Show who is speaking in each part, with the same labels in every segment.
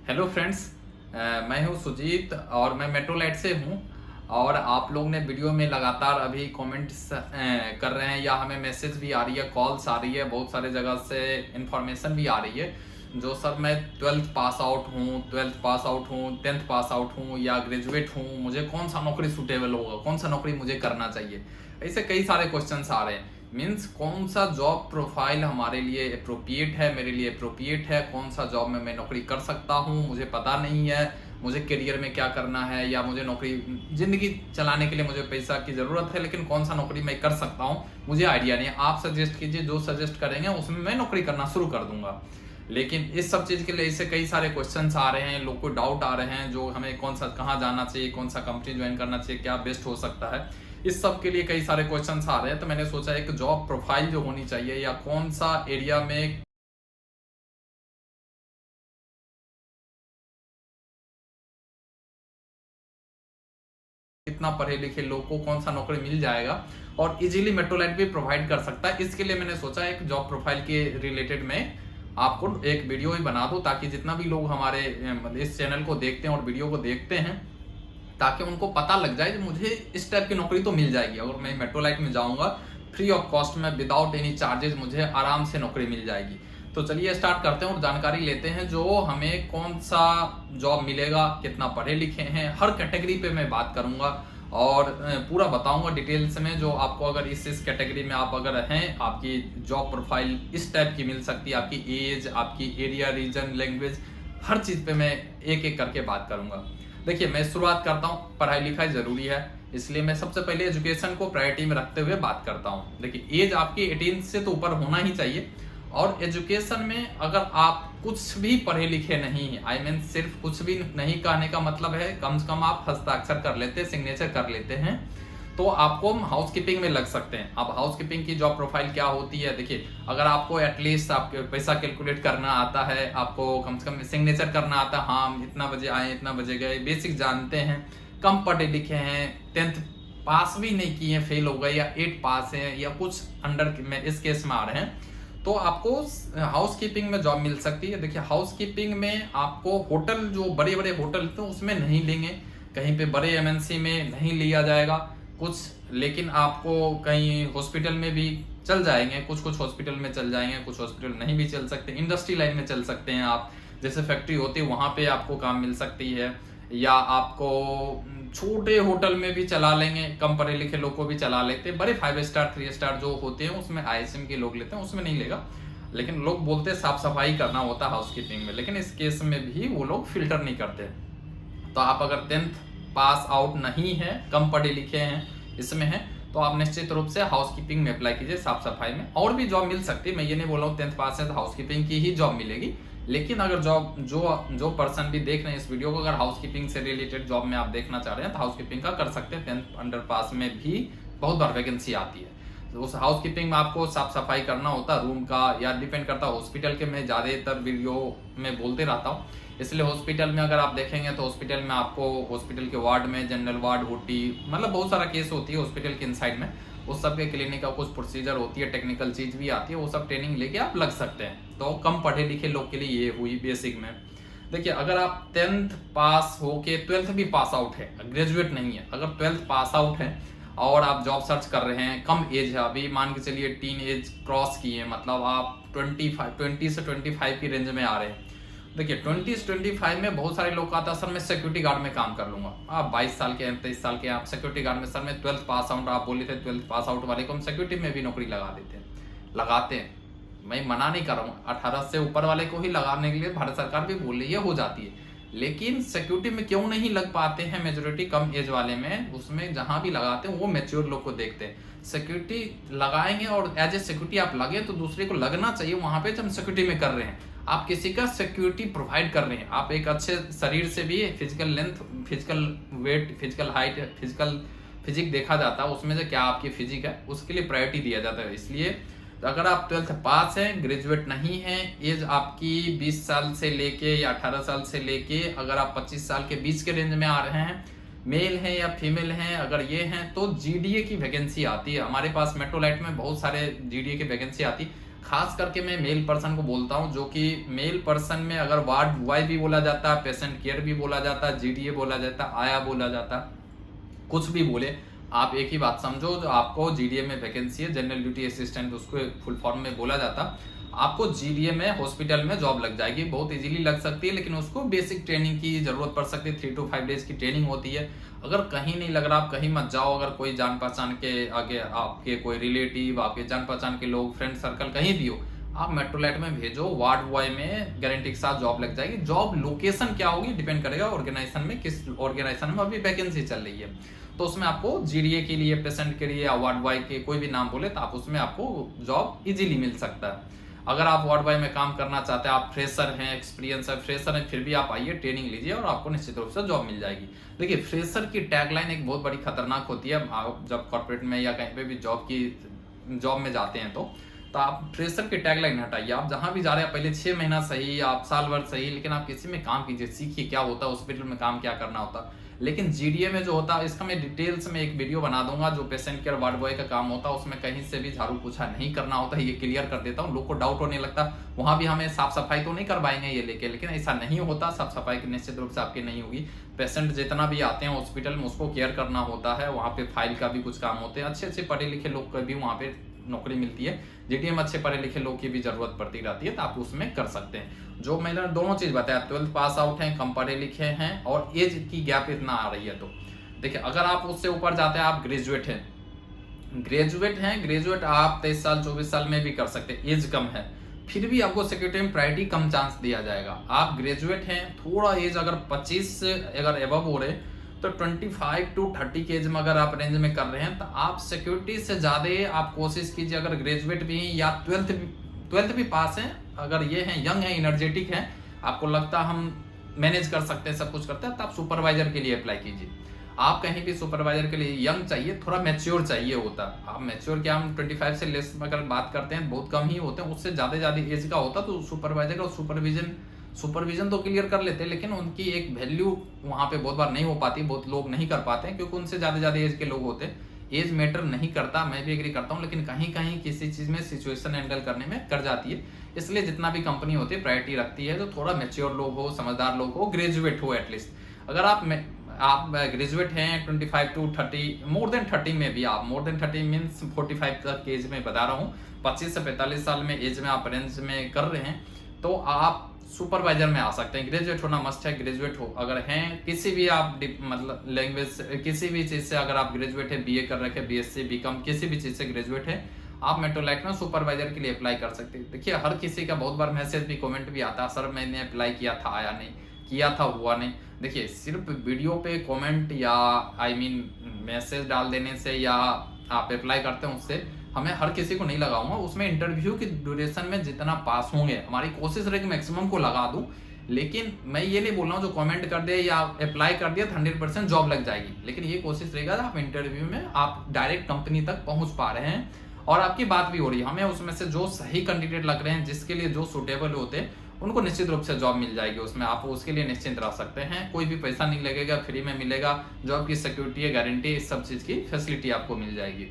Speaker 1: Hello friends. मैं हूं सुजीत और मैं मेट्रोलाइट से हूं। और आप लोग ने वीडियो में लगातार अभी कमेंट्स कर रहे हैं या हमें मैसेज भी आ रही है, कॉल्स आ रही है, बहुत सारे जगह से इन्फॉर्मेशन भी आ रही है। जो सर मैं 12th पास आउट हूं, 12th पास आउट हूं, 10th पास आउट हूं या ग्रेजुएट हूं, मुझे कौन सा नौकरी सूटेबल होगा, कौन सा नौकरी मुझे करना चाहिए, ऐसे कई सारे क्वेश्चंस आ रहे हैं। मीन्स कौन सा जॉब प्रोफाइल हमारे लिए अप्रोप्रिएट है, मेरे लिए अप्रोप्रिएट है, कौन सा जॉब में मैं नौकरी कर सकता हूँ, मुझे पता नहीं है मुझे करियर में क्या करना है, या मुझे नौकरी जिंदगी चलाने के लिए मुझे पैसा की ज़रूरत है लेकिन कौन सा नौकरी मैं कर सकता हूँ मुझे आइडिया नहीं है। आप सजेस्ट कीजिए, जो सजेस्ट करेंगे उसमें मैं नौकरी करना शुरू कर दूंगा। लेकिन इस सब चीज़ के लिए ऐसे कई सारे क्वेश्चंस आ रहे हैं, लोग को डाउट आ रहे हैं, जो हमें कौन सा कहाँ जाना चाहिए, कौन सा कंपनी ज्वाइन करना चाहिए, क्या बेस्ट हो सकता है, इस सब के लिए कई सारे क्वेश्चंस आ रहे हैं। तो मैंने सोचा एक जॉब प्रोफाइल जो होनी चाहिए या कौन सा एरिया में कितना पढ़े लिखे लोग को कौन सा नौकरी मिल जाएगा और इजीली मेट्रोलाइट भी प्रोवाइड कर सकता है, इसके लिए मैंने सोचा एक जॉब प्रोफाइल के रिलेटेड में आपको एक वीडियो ही बना दूं, ताकि जितना भी लोग हमारे इस चैनल को देखते हैं और वीडियो को देखते हैं, ताकि उनको पता लग जाए कि मुझे इस टाइप की नौकरी तो मिल जाएगी। अगर मैं मेट्रोलाइट में जाऊंगा फ्री ऑफ कॉस्ट में, विदाउट एनी चार्जेस, मुझे आराम से नौकरी मिल जाएगी। तो चलिए स्टार्ट करते हैं और जानकारी लेते हैं जो हमें कौन सा जॉब मिलेगा, कितना पढ़े लिखे हैं, हर कैटेगरी पे मैं बात करूंगा और पूरा बताऊंगा डिटेल्स में। जो आपको अगर इस कैटेगरी में आप अगर हैं, आपकी जॉब प्रोफाइल इस टाइप की मिल सकती है, आपकी एज, आपकी एरिया, रीजन, लैंग्वेज, हर चीज पे मैं एक एक करके बात करूंगा। देखिए मैं शुरुआत करता हूँ, पढ़ाई लिखाई जरूरी है, इसलिए मैं सबसे पहले एजुकेशन को प्रायोरिटी में रखते हुए बात करता हूँ। देखिए एज आपकी 18 से तो ऊपर होना ही चाहिए, और एजुकेशन में अगर आप कुछ भी पढ़े लिखे नहीं है, आई मीन सिर्फ कुछ भी नहीं कहने का मतलब है कम से कम आप हस्ताक्षर कर लेते हैं, सिग्नेचर कर लेते हैं, तो आपको हाउस कीपिंग में लग सकते हैं। अब हाउस कीपिंग की जॉब प्रोफाइल क्या होती है, देखिए अगर आपको एटलीस्ट आपके पैसा कैलकुलेट करना आता है, आपको कम से कम सिग्नेचर करना आता है, हाँ इतना बजे आए इतना बजे गए, बेसिक जानते हैं, कम पढ़े लिखे हैं, 10th पास भी नहीं किए हैं, फेल हो गए, या 8 पास हैं, या कुछ अंडर में इस केस में आ रहे हैं, तो आपको हाउस कीपिंग में जॉब मिल सकती है। देखिए हाउस कीपिंग में आपको होटल, जो बड़े बड़े होटल तो उसमें नहीं लेंगे, कहीं पे बड़े एमएनसी में नहीं लिया जाएगा कुछ, लेकिन आपको कहीं हॉस्पिटल में भी चल जाएंगे, कुछ कुछ हॉस्पिटल में चल जाएंगे, कुछ हॉस्पिटल नहीं भी चल सकते, इंडस्ट्री लाइन में चल सकते हैं आप, जैसे फैक्ट्री होती है वहां पे आपको काम मिल सकती है, या आपको छोटे होटल में भी चला लेंगे, कम पढ़े लिखे लोग को भी चला लेते हैं। बड़े 5 स्टार 3 स्टार जो होते हैं उसमें आईएसएम के लोग लेते हैं, उसमें नहीं लेगा, लेकिन लोग बोलते हैं साफ सफाई करना होता है हाउस कीपिंग में, लेकिन इस केस में भी वो लोग फिल्टर नहीं करते। तो आप अगर 10th पास आउट नहीं है, कम पढ़े लिखे हैं, इसमें है, तो आप निश्चित रूप से हाउस कीपिंग में अप्लाई कीजिए, साफ सफाई में। और भी जॉब मिल सकती है, मैं ये नहीं बोल रहा हूँ 10th पास है तो हाउस कीपिंग की ही जॉब मिलेगी, लेकिन अगर जॉब जो पर्सन भी देख रहे हैं इस वीडियो को, अगर हाउस कीपिंग से रिलेटेड जॉब में आप देखना चाह रहे हैं तो हाउस कीपिंग का कर सकते हैं। 10th अंडर पास में भी बहुत बार वैकेंसी आती है, तो उस हाउस कीपिंग में आपको साफ सफाई करना होता है रूम का, या डिपेंड करता है हॉस्पिटल के, मैं ज़्यादातर वीडियो में बोलते रहता हूँ, इसलिए हॉस्पिटल में अगर आप देखेंगे तो हॉस्पिटल में आपको हॉस्पिटल के वार्ड में जनरल वार्ड, ओटी, मतलब बहुत सारा केस होती है हॉस्पिटल के इनसाइड में, उस सब के क्लिनिक का कुछ प्रोसीजर होती है, टेक्निकल चीज भी आती है, वो सब ट्रेनिंग लेके आप लग सकते हैं। तो कम पढ़े लिखे लोग के लिए ये हुई बेसिक में। देखिए अगर आप 10th पास होके 12th भी पास आउट है, ग्रेजुएट नहीं है, अगर 12th पास आउट है और आप जॉब सर्च कर रहे हैं, कम एज है, अभी मान के चलिए टीन एज क्रॉस की है, मतलब आप 20 से 25 की रेंज में आ रहे हैं। देखिए 20 से 25 में बहुत सारे लोग कहते हैं सर मैं सिक्योरिटी गार्ड में काम कर लूंगा। आप 22 साल के हैं, 23 साल के, आप सिक्योरिटी गार्ड में, सर मैं 12th पास आउट, आप बोले थे 12th पास आउट वाले को हम सिक्योरिटी में भी नौकरी लगा देते हैं, लगाते हैं, मैं मना नहीं कर रहा हूँ, 18 से ऊपर वाले को ही लगाने के लिए भारत सरकार भी बोल रही है, हो जाती है, लेकिन सिक्योरिटी में क्यों नहीं लग पाते हैं मेजोरिटी कम एज वाले में, उसमें जहां भी लगाते हैं वो मैच्योर लोग को देखते हैं। सिक्योरिटी लगाएंगे और एज ए सिक्योरिटी आप लगे तो दूसरे को लगना चाहिए वहां पे, जब हम सिक्योरिटी में कर रहे हैं, आप किसी का सिक्योरिटी प्रोवाइड कर रहे हैं, आप एक अच्छे शरीर से भी, physical length, physical weight, physical height, physique देखा जाता है, उसमें से क्या आपकी फिजिक है उसके लिए प्रायोरिटी दिया जाता है। इसलिए अगर आप 12th पास हैं, ग्रेजुएट नहीं है, एज आपकी 20 साल से लेके या 18 साल से लेके अगर आप 25 साल के बीच के रेंज में आ रहे हैं, मेल हैं या फीमेल हैं, अगर ये हैं तो जीडीए की वैकेंसी आती है हमारे पास, मेट्रोलाइट में बहुत सारे जीडीए की वैकेंसी आती है। खास करके मैं मेल पर्सन को बोलता हूँ, जो कि मेल पर्सन में अगर वार्ड बॉय भी बोला जाता है, पेशेंट केयर भी बोला जाता है, जीडीए बोला जाता है, आया बोला जाता है, कुछ भी बोले, आप एक ही बात समझो, जो आपको जीडीए में वैकेंसी है, जनरल ड्यूटी असिस्टेंट उसको फुल फॉर्म में बोला जाता, आपको जीडीए में हॉस्पिटल में जॉब लग जाएगी, बहुत इजीली लग सकती है, लेकिन उसको बेसिक ट्रेनिंग की जरूरत पड़ सकती है। 3 to 5 डेज की ट्रेनिंग होती है। अगर कहीं नहीं लग रहा, आप कहीं मत जाओ। अगर कोई जान पहचान के आगे आपके कोई रिलेटिव, आपके जान पहचान के लोग, फ्रेंड सर्कल कहीं भी हो, आप मेट्रोलाइट में भेजो, वार्ड बॉय में गारंटी के साथ जॉब लग जाएगी। जॉब लोकेशन क्या होगी डिपेंड करेगा ऑर्गेनाइजेशन में, किस ऑर्गेनाइजेशन में अभी वैकेंसी चल रही है, तो उसमें आपको जीडीए के लिए, पेशेंट के लिए या वार्ड बॉय के कोई भी नाम बोले तो आप उसमें आपको जॉब इजीली मिल सकता है। अगर आप वार्ड बॉय में काम करना चाहते हैं, आप फ्रेशर हैं, एक्सपीरियंस है, फ्रेशर हैं, फिर भी आप आइए, ट्रेनिंग लीजिए और आपको निश्चित रूप से जॉब मिल जाएगी। देखिए, फ्रेशर की टैगलाइन एक बहुत बड़ी खतरनाक होती है। आप जब कॉर्पोरेट में या कहीं पे भी जॉब में जाते हैं तो आप फ्रेशर की टैगलाइन हटाइए। आप जहां भी जा रहे हैं, पहले 6 महीना सही, आप साल भर सही, लेकिन आप किसी में काम कीजिए, सीखिए क्या होता है हॉस्पिटल में, काम क्या करना होता है। लेकिन जीडीए में जो होता है, इसका मैं डिटेल्स में एक वीडियो बना दूंगा, जो पेशेंट केयर वार्ड बॉय का काम होता है, उसमें कहीं से भी झाड़ू पोछा नहीं करना होता है, ये क्लियर कर देता हूँ। लोग को डाउट होने लगता, वहां भी हमें साफ सफाई तो नहीं करवाएंगे ये लेके, लेकिन ऐसा नहीं होता। साफ सफाई निश्चित रूप से आपकी नहीं होगी। पेशेंट जितना भी आते हैं हॉस्पिटल में, उसको केयर करना होता है। वहाँ पे फाइल का भी कुछ काम होते हैं। अच्छे पढ़े लिखे लोग को भी वहाँ पे नौकरी मिलती है। जीडीए में अच्छे पढ़े लिखे लोग की भी जरूरत पड़ती रहती है, तो आप उसमें कर सकते हैं। जो मैंने दोनों चीज बताया, 12th पास आउट हैं, कम पढ़े लिखे हैं और एज की गैप इतना आ रही है, तो देखिए, अगर आप उससे ऊपर जाते हैं, आप ग्रेजुएट हैं, आप 23 साल 24 साल में भी कर सकते हैं, एज कम है, फिर भी आपको सिक्योरिटी में प्रायोरिटी कम चांस दिया जाएगा। आप ग्रेजुएट हैं, थोड़ा एज अगर 25 से अगर एबव हो रहे, तो 25 to 30 के एज में अगर आप रेंज में कर रहे हैं, तो आप सिक्योरिटी से ज्यादा आप कोशिश कीजिए। अगर ग्रेजुएट भी हैं या 12th भी पास हैं, अगर ये हैं, यंग हैं, एनर्जेटिक हैं, आपको लगता है हम मैनेज कर सकते हैं, सब कुछ करते हैं, तो आप सुपरवाइजर के लिए अप्लाई कीजिए। आप कहीं भी सुपरवाइजर के लिए यंग चाहिए, थोड़ा मैच्योर चाहिए होता। आप मैच्योर क्या, हम 25 से लेस अगर बात करते हैं, बहुत कम ही होते हैं, उससे ज्यादा एज का होता, तो सुपरवाइजर और सुपरविजन तो क्लियर कर लेते हैं, लेकिन उनकी एक वैल्यू वहां पे बहुत बार नहीं हो पाती, बहुत लोग नहीं कर पाते हैं, क्योंकि उनसे ज्यादा एज के लोग होते हैं। एज मैटर नहीं करता, मैं भी एग्री करता हूँ, लेकिन कहीं कहीं किसी चीज में सिचुएशन हैंडल करने में कर जाती है। इसलिए जितना भी कंपनी होती है, प्रायोरिटी रखती है, तो थोड़ा मैच्योर लोग हो, समझदार लोग हो, ग्रेजुएट हो एटलीस्ट। अगर आप ग्रेजुएट हैं 25 to 30, मोर देन 30 में भी, आप मोर देन 30 मीन्स 45 तक एज में बता रहा हूँ, 25 से 45 साल में एज में आप रेंज में कर रहे हैं, तो आप सुपरवाइजर में आ सकते हैं। ग्रेजुएट होना मस्ट है, ग्रेजुएट हो अगर हैं, किसी भी आप मतलब लैंग्वेज, किसी भी चीज से अगर आप ग्रेजुएट है, बीए कर रखे, बीएससी, बीकॉम, किसी भी चीज से ग्रेजुएट है, आप मेट्रोलाइट में सुपरवाइजर के लिए अप्लाई कर सकते हैं। देखिए, हर किसी का बहुत बार मैसेज भी, कमेंट भी आता है, सर मैंने अप्लाई किया था, आया नहीं, किया था, हुआ नहीं। देखिए, सिर्फ वीडियो पे कमेंट या मैसेज डाल देने से या आप अप्लाई करते हैं, उससे हमें हर किसी को नहीं लगाऊंगा। उसमें इंटरव्यू की ड्यूरेशन में जितना पास होंगे, हमारी कोशिश रहेगी मैक्सिमम को लगा दूं, लेकिन मैं ये नहीं बोल रहा हूँ जो कमेंट कर दे या अप्लाई कर दिया 100% जॉब लग जाएगी, लेकिन ये कोशिश रहेगा आप इंटरव्यू में आप डायरेक्ट कंपनी तक पहुंच पा रहे हैं और आपकी बात भी हो रही है। हमें उसमें से जो सही कैंडिडेट लग रहे हैं, जिसके लिए जो सुटेबल होते हैं, उनको निश्चित रूप से जॉब मिल जाएगी। उसमें आप उसके लिए निश्चिंत रह सकते हैं, कोई भी पैसा नहीं लगेगा, फ्री में मिलेगा, जॉब की सिक्योरिटी है, गारंटी, इस सब चीज की फैसिलिटी आपको मिल जाएगी।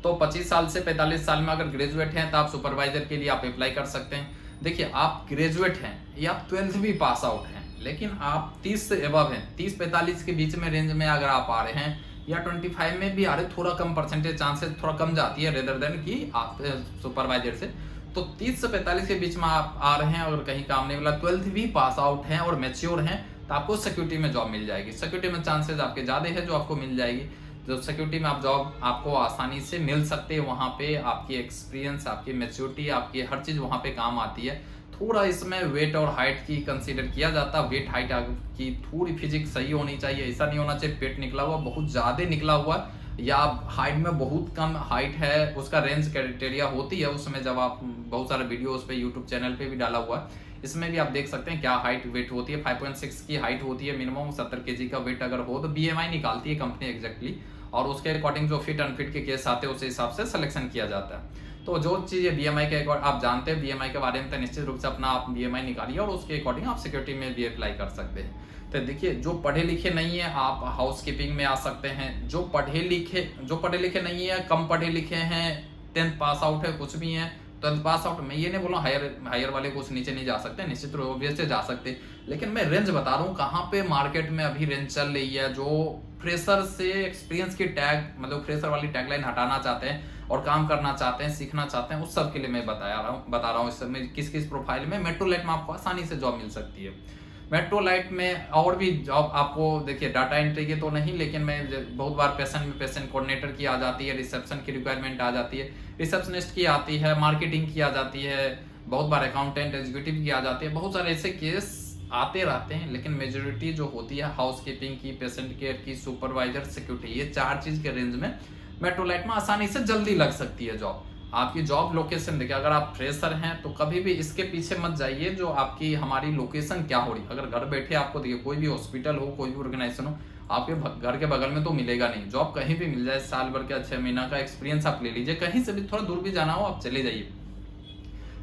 Speaker 1: तो 25 साल से 45 साल में अगर ग्रेजुएट हैं, तो आप सुपरवाइजर के लिए आप अप्लाई कर सकते हैं। देखिए, आप ग्रेजुएट हैं या 12th भी पास आउट हैं, लेकिन आप 30 से एबव हैं, 30-45 के बीच में रेंज में अगर आप आ रहे हैं, या 25 में भी आ रहे, थोड़ा कम परसेंटेज चांसेस थोड़ा कम जाती है रेदर देन कि आप सुपरवाइजर से, तो 30 से 45 के बीच में आप आ रहे हैं और कहीं काम नहीं मिला, 12th भी पास आउट हैं और मैच्योर हैं, तो आपको सिक्योरिटी में जॉब मिल जाएगी। सिक्योरिटी में चांसेस आपके ज्यादा है जो आपको मिल जाएगी, तो सिक्योरिटी में आप जॉब आपको आसानी से मिल सकते हैं। वहाँ पे आपकी एक्सपीरियंस, आपकी मैच्योरिटी, आपकी हर चीज वहाँ पे काम आती है। थोड़ा इसमें वेट और हाइट की कंसीडर किया जाता है, वेट हाइट की थोड़ी फिजिक्स सही होनी चाहिए, ऐसा नहीं होना चाहिए पेट निकला हुआ, बहुत ज्यादा निकला हुआ, या हाइट में बहुत कम हाइट है, उसका रेंज क्राइटेरिया होती है उसमें, जब आप बहुत सारे वीडियो उस पे यूट्यूब चैनल पे भी डाला हुआ है, इसमें भी आप देख सकते हैं क्या हाइट वेट होती है। 5.6 की हाइट होती है मिनिमम, 70 kg का वेट अगर हो, तो BMI निकालती है कंपनी एग्जैक्टली, और उसके अकॉर्डिंग जो फिट अनफिट के केस आते हैं उस हिसाब से सिलेक्शन किया जाता है। तो जो चीज BMI के अकॉर्डिंग आप जानते हैं, BMI के बारे में, तो निश्चित रूप से अपना आप BMI निकालिए और उसके अकॉर्डिंग आप सिक्योरिटी में भी अप्लाई कर सकते हैं। तो देखिए, जो पढ़े लिखे नहीं है, आप हाउस कीपिंग में आ सकते हैं। जो पढ़े लिखे नहीं है, कम पढ़े लिखे हैं, 10th पास आउट है, कुछ भी है, 12th पास आउट, मैं ये नहीं बोल रहा हायर वाले को नीचे नहीं जा सकते, निश्चित रूप ऑब्वियसली जा सकते, लेकिन मैं रेंज बता रहा हूँ कहाँ पे मार्केट में अभी रेंज चल रही है। जो फ्रेशर से एक्सपीरियंस की टैग, मतलब फ्रेशर वाली टैगलाइन हटाना चाहते हैं और काम करना चाहते हैं, सीखना चाहते हैं, उस सब के लिए मैं बता रहा हूँ इस समय किस किस प्रोफाइल में मेट्रोलाइट में आपको आसानी से जॉब मिल सकती है। मेट्रोलाइट में और भी जॉब आपको देखिए, डाटा एंट्री की तो नहीं, लेकिन मैं बहुत बार पेशेंट कोऑर्डिनेटर की आ जाती है, रिसेप्शन की रिक्वायरमेंट आ जाती है, रिसेप्शनिस्ट की आती है, मार्केटिंग की आ जाती है, बहुत बार अकाउंटेंट एग्जीक्यूटिव की आ जाती है, बहुत सारे ऐसे केस आते रहते हैं। लेकिन मेजोरिटी जो होती है हाउस कीपिंग की, पेशेंट केयर की, सुपरवाइजर, सिक्योरिटी, ये 4 चीज के रेंज में मेट्रोलाइट में आसानी से जल्दी लग सकती है जॉब। आपकी जॉब लोकेशन देखिए, अगर आप फ्रेशर हैं तो कभी भी इसके पीछे मत जाइए जो आपकी हमारी लोकेशन क्या हो रही है। अगर घर बैठे आपको देखिए कोई भी हॉस्पिटल हो, कोई भी ऑर्गेनाइजेशन हो, आपके घर के बगल में तो मिलेगा नहीं, जॉब कहीं भी मिल जाए, साल भर का 6 महीना का एक्सपीरियंस आप ले लीजिए, कहीं से भी थोड़ा दूर भी जाना हो आप चले जाइए।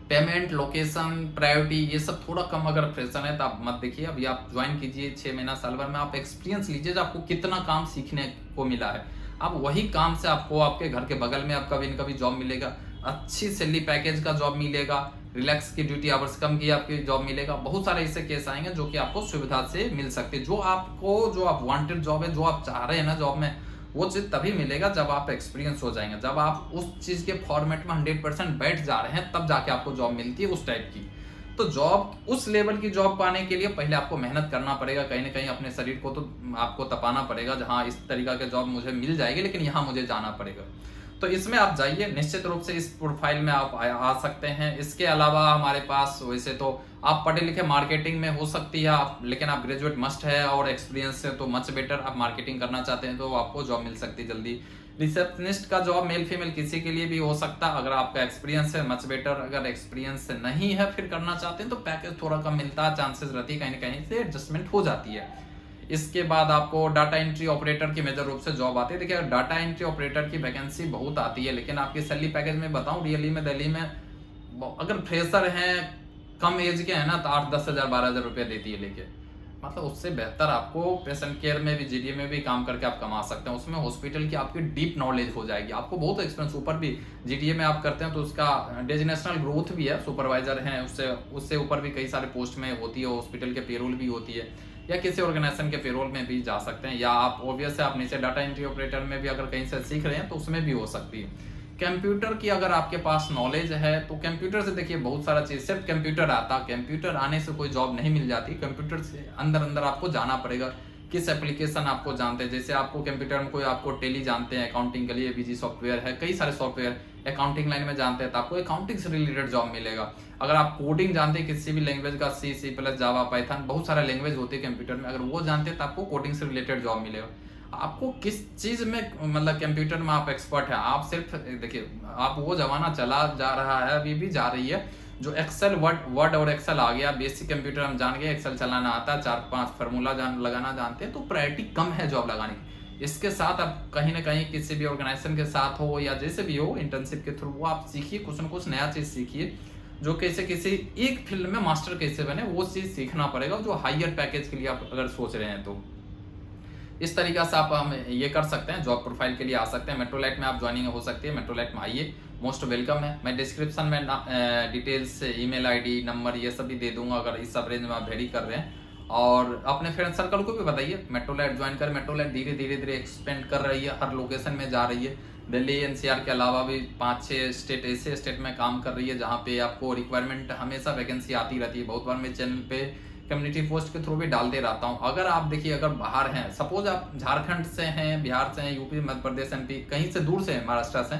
Speaker 1: पेमेंट, लोकेशन, प्रायोरिटी, ये सब थोड़ा कम अगर फ्रेशर है तो आप मत देखिए। अभी आप ज्वाइन कीजिए 6 महीना साल भर में, आप एक्सपीरियंस लीजिए आपको कितना काम सीखने को मिला है। आप वही काम से आपको आपके घर के बगल में आप कभी न कभी जॉब मिलेगा, अच्छी सैलरी पैकेज का जॉब मिलेगा, रिलैक्स की ड्यूटी आवर्स कम की आपकी जॉब मिलेगा। बहुत सारे ऐसे केस आएंगे जो कि आपको सुविधा से मिल सकते हैं। जो आप वांटेड जॉब है, जो आप चाह रहे हैं ना जॉब में, वो चीज तभी मिलेगा जब आप एक्सपीरियंस हो जाएंगे, जब आप उस चीज के फॉर्मेट में 100% बैठ जा रहे हैं, तब जाके आपको जॉब मिलती है उस टाइप की। तो जॉब, उस लेवल की जॉब पाने के लिए पहले आपको मेहनत करना पड़ेगा, कहीं ना कहीं अपने शरीर को तो आपको तपाना पड़ेगा, जहां इस तरीका के जॉब मुझे मिल जाएगी, लेकिन यहाँ मुझे जाना पड़ेगा। तो इसमें आप जाइए, निश्चित रूप से इस प्रोफाइल में आप आ सकते हैं। इसके अलावा हमारे पास वैसे तो आप पढ़े लिखे मार्केटिंग में हो सकती है आप, लेकिन आप ग्रेजुएट मस्ट है और एक्सपीरियंस है तो मच बेटर। आप मार्केटिंग करना चाहते हैं तो आपको जॉब मिल सकती है जल्दी। रिसेप्शनिस्ट का जॉब मेल फीमेल किसी के लिए भी हो सकता है, अगर आपका एक्सपीरियंस है मच बेटर। अगर एक्सपीरियंस नहीं है फिर करना चाहते हैं तो पैकेज थोड़ा कम मिलता है, चांसेस रहती है कहीं ना कहीं से एडजस्टमेंट हो जाती है। इसके बाद आपको डाटा एंट्री ऑपरेटर की मेजर रूप से जॉब आती है। देखिए डाटा एंट्री ऑपरेटर की वैकेंसी बहुत आती है, लेकिन आपकी सैलरी पैकेज में बताऊं रियली में दिल्ली में अगर फ्रेशर हैं, कम एज के हैं ना, तो 8-10 हज़ार 12 हज़ार रुपया देती है लेके। मतलब उससे बेहतर आपको पेशेंट केयर में भी, जीडीए में भी काम करके आप कमा सकते हैं। उसमें हॉस्पिटल की आपकी डीप नॉलेज हो जाएगी, आपको बहुत एक्सपीरियंस, ऊपर भी जीडीए में आप करते हैं तो उसका डेजिग्नेशनल ग्रोथ भी है, सुपरवाइजर हैं, उससे ऊपर भी कई सारे पोस्ट में होती है, हॉस्पिटल के पेरोल भी होती है, या किसी ऑर्गेनाइजेशन के पेरोल में भी जा सकते हैं, या आप ऑब्वियस आप नीचे डाटा एंट्री ऑपरेटर में भी अगर कहीं से सीख रहे हैं तो उसमें भी हो सकती है। कंप्यूटर की अगर आपके पास नॉलेज है तो कंप्यूटर से देखिए बहुत सारा चीज, सिर्फ कंप्यूटर आता, कंप्यूटर आने से कोई जॉब नहीं मिल जाती। कंप्यूटर से अंदर अंदर आपको जाना पड़ेगा, किस एप्लीकेशन आपको जानते हैं। जैसे आपको कंप्यूटर में कोई आपको टेली जानते हैं, अकाउंटिंग के लिए बीजी सॉफ्टवेयर है, कई सारे सॉफ्टवेयर अकाउंटिंग लाइन में जानते हैं तो आपको अकाउंटिंग से रिलेटेड जॉब मिलेगा। अगर आप कोडिंग जानते हैं किसी भी लैंग्वेज का, C++, जावा, पाइथन, बहुत सारे लैंग्वेज होते हैं कंप्यूटर में, अगर वो जानते हैं तो आपको कोडिंग से रिलेटेड जॉब मिलेगा। आपको किस चीज में मतलब कंप्यूटर में आप एक्सपर्ट है, आप सिर्फ देखिए, आप वो जमाना चला जा रहा है, अभी भी जा रही है, जो एक्सेल वर्ड और एक्सेल आ गया, बेसिक कंप्यूटर हम जान गए, एक्सेल चलाना आता है, 4-5 फार्मूला लगाना जानते हैं, तो प्रायोरिटी कम है जॉब लगाने की। इसके साथ आप कहीं ना कहीं किसी भी ऑर्गेनाइजेशन के साथ हो या जैसे भी हो, इंटर्नशिप के थ्रू वो आप सीखिए, कुछ ना कुछ नया चीज सीखिए, जो कैसे किसी एक फील्ड में मास्टर कैसे बने वो चीज सीखना पड़ेगा, जो हायर पैकेज के लिए आप अगर सोच रहे हैं तो इस तरीका से आप हम ये कर सकते हैं, जॉब प्रोफाइल के लिए आ सकते हैं। मेट्रोलाइट में आप ज्वाइनिंग हो सकती है, मेट्रोलाइट में आइए, मोस्ट वेलकम है। मैं डिस्क्रिप्शन में डिटेल्स, ईमेल आईडी, नंबर ये सब भी दे दूंगा अगर इस सब रेंज में आप वेरी कर रहे हैं। और अपने फ्रेंड सर्कल को भी बताइए मेट्रोलाइट ज्वाइन कर। मेट्रोलाइट धीरे धीरे एक्सपेंड कर रही है, हर लोकेशन में जा रही है। दिल्ली NCR के अलावा भी 5-6 स्टेट ऐसे स्टेट में काम कर रही है जहाँ पे आपको रिक्वायरमेंट हमेशा वैकेंसी आती रहती है। बहुत बार मैं चैनल पे कम्युनिटी पोस्ट के थ्रू भी डालते रहता हूँ। अगर आप देखिए, अगर बाहर हैं, सपोज आप झारखंड से हैं, बिहार से हैं, यूपी, मध्य प्रदेश, MP, कहीं से दूर से हैं, महाराष्ट्र से,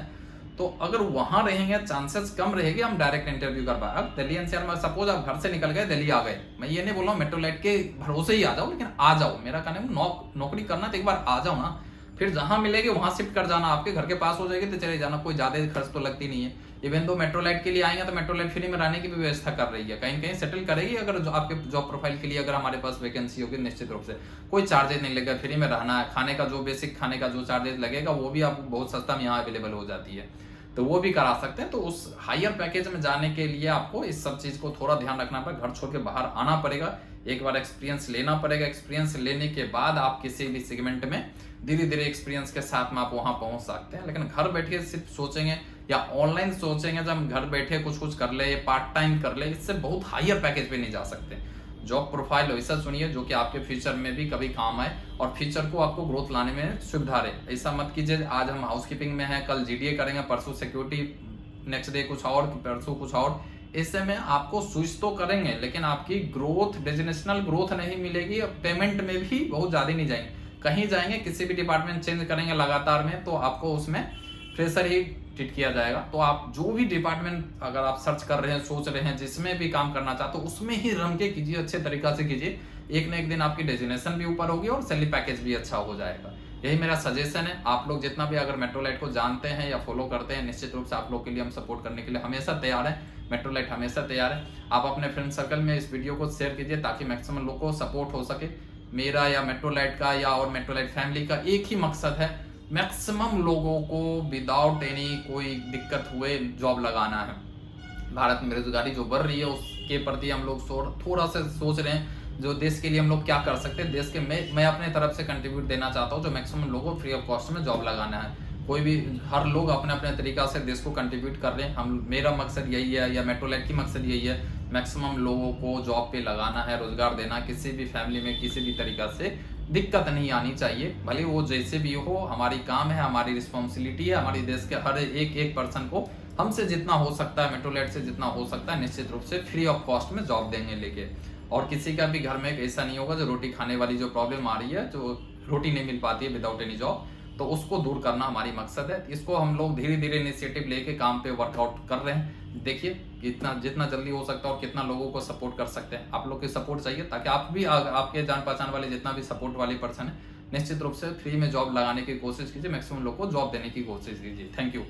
Speaker 1: तो अगर वहां रहेंगे चांसेस कम रहेंगे हम डायरेक्ट इंटरव्यू कर पाए। अब दिल्ली NCR में सपोज आप घर से निकल गए, दिल्ली आ गए, मैं ये नहीं बोल रहा हूँ मेट्रोलाइट के भरोसे ही आ जाओ, लेकिन आ जाओ, मेरा कहना है नौकरी करना तो एक बार आ जाओ ना, फिर जहां मिलेगी वहां शिफ्ट कर जाना, आपके घर के पास हो जाएगी तो चले जाना, कोई ज्यादा खर्च तो लगती नहीं है। इवन दो मेट्रोलाइट के लिए आएंगे तो मेट्रोलाइट फ्री में रहने की भी व्यवस्था कर रही है, कहीं कहीं सेटल करेगी। अगर जो आपके जॉब प्रोफाइल के लिए अगर हमारे पास वैकेंसी होगी, निश्चित रूप से कोई चार्जेस नहीं लगेगा, फ्री में रहना है। खाने का जो बेसिक खाने का जो चार्जेस लगेगा वो भी आपको बहुत सस्ता में यहाँ अवेलेबल हो जाती है, तो वो भी करा सकते हैं। तो उस हायर पैकेज में जाने के लिए आपको इस सब चीज को थोड़ा ध्यान रखना पड़ेगा, घर छोड़ के बाहर आना पड़ेगा, एक बार एक्सपीरियंस लेना पड़ेगा। एक्सपीरियंस लेने के बाद आप किसी भी सेगमेंट में धीरे धीरे एक्सपीरियंस के साथ में आप वहां पहुंच सकते हैं। लेकिन घर बैठे सिर्फ सोचेंगे या ऑनलाइन सोचेंगे जब हम घर बैठे कुछ कुछ कर ले, पार्ट टाइम कर ले, इससे बहुत हायर पैकेज पे नहीं जा सकते। जॉब प्रोफाइल वैसा चुनिए जो कि आपके फ्यूचर में भी कभी काम आए और फ्यूचर को आपको ग्रोथ लाने में सुविधा रहे। ऐसा मत कीजिए आज हम हाउसकीपिंग में हैं, कल जीडीए करेंगे, परसों सिक्योरिटी, नेक्स्ट डे कुछ और, परसों कुछ और। इससे में आपको स्विच तो करेंगे लेकिन आपकी ग्रोथ, डिजिनेशनल ग्रोथ नहीं मिलेगी, पेमेंट में भी बहुत ज्यादा नहीं जाएंगे। कहीं जाएंगे किसी भी डिपार्टमेंट चेंज करेंगे लगातार में तो आपको उसमें फ्रेशर ही ट्रीट किया जाएगा। तो आप जो भी डिपार्टमेंट अगर आप सर्च कर रहे हैं, सोच रहे हैं, जिसमें भी काम करना चाहते हो उसमें ही रम के कीजिए, अच्छे तरीका से कीजिए। एक न एक दिन आपकी डेजिनेशन भी ऊपर होगी और सैलरी पैकेज भी अच्छा हो जाएगा। यही मेरा सजेशन है। आप लोग जितना भी अगर मेट्रोलाइट को जानते हैं या फॉलो करते हैं, निश्चित रूप से आप लोग के लिए हम सपोर्ट करने के लिए हमेशा तैयार है। मेट्रोलाइट हमेशा तैयार है। आप अपने फ्रेंड सर्कल में इस वीडियो को शेयर कीजिए ताकि मैक्सिमम लोग को सपोर्ट हो सके। मेरा या मेट्रोलाइट का या और मेट्रोलाइट फैमिली का एक ही मकसद है, मैक्सिमम लोगों को विदाउट एनी कोई दिक्कत हुए जॉब लगाना है। भारत में बेरोजगारी जो बढ़ रही है उसके प्रति हम लोग थोड़ा सा सोच रहे हैं जो देश के लिए हम लोग क्या कर सकते हैं। देश के मैं अपने तरफ से कंट्रीब्यूट देना चाहता हूँ जो मैक्सिमम लोगों को फ्री ऑफ कॉस्ट में जॉब लगाना है। कोई भी, हर लोग अपने अपने तरीका से देश को कंट्रीब्यूट कर रहे हैं। मेरा मकसद यही है या मेट्रोलाइट की मकसद यही है, मैक्सिमम लोगों को जॉब पे लगाना है, रोजगार देना। किसी भी फैमिली में किसी भी तरीका से दिक्कत नहीं आनी चाहिए, भले वो जैसे भी हो। हमारी काम है, हमारी रिस्पॉन्सिबिलिटी है, हमारी देश के हर एक पर्सन को हमसे जितना हो सकता है, मेट्रोलाइट से जितना हो सकता है, निश्चित रूप से फ्री ऑफ कॉस्ट में जॉब देंगे लेके। और किसी का भी घर में ऐसा नहीं होगा जो रोटी खाने वाली जो प्रॉब्लम आ रही है, जो रोटी नहीं मिल पाती है विदाउट एनी जॉब, तो उसको दूर करना हमारी मकसद है। इसको हम लोग धीरे धीरे इनिशिएटिव लेके काम पे वर्कआउट कर रहे हैं। देखिए जितना जल्दी हो सकता है और कितना लोगों को सपोर्ट कर सकते हैं। आप लोग की सपोर्ट चाहिए ताकि आप भी आपके जान पहचान वाले जितना भी सपोर्ट वाली पर्सन है, निश्चित रूप से फ्री में जॉब लगाने की कोशिश कीजिए, मैक्सिमम लोग को जॉब देने की कोशिश कीजिए। Thank you.